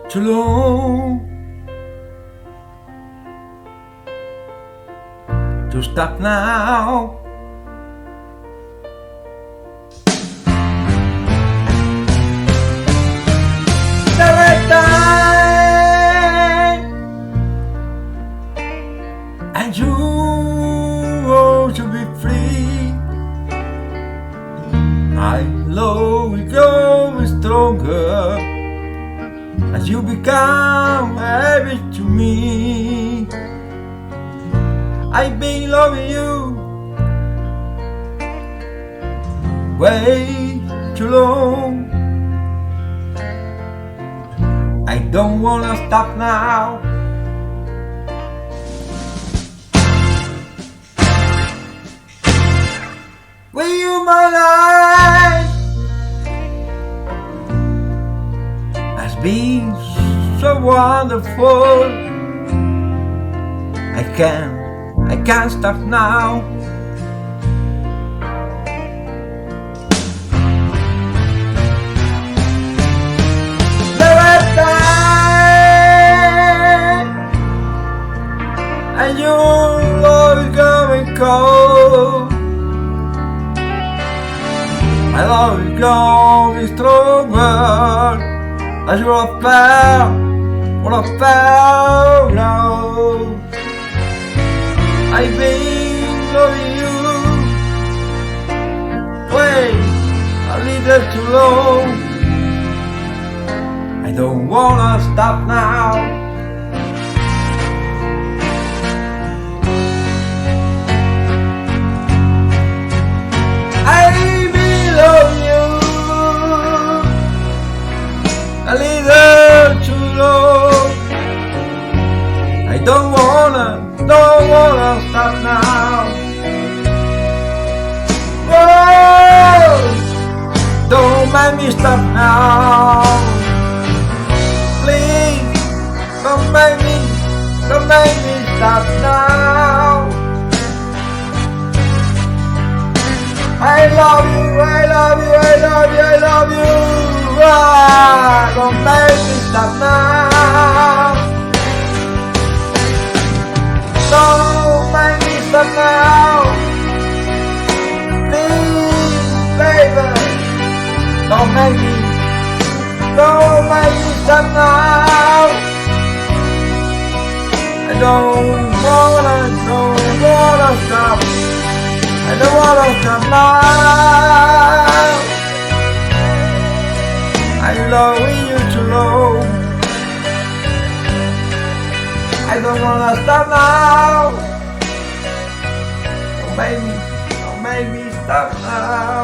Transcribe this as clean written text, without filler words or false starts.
too long to stop now. The right time, and you want to be free. My love will grow stronger as you become habit to me. I've been loving you way too long. I don't wanna stop now. With you, my life has been so wonderful. I can't stop now. The right time, and you always coming cold. My love is growing stronger as you are found, what I found now. I've been loving you way a little too long. I don't wanna stop now. I've been loving you a little too long. I don't wanna stop now. Whoa, don't make me stop now. Please, don't make me stop now. I love you, I love you, I love you, I love you. Ah, don't make me stop now. Don't make me stop now. Please, baby. Don't make me stop now. I don't wanna stop. I don't wanna stop now. I love you too long. I don't wanna stop now. Don't make me stop now.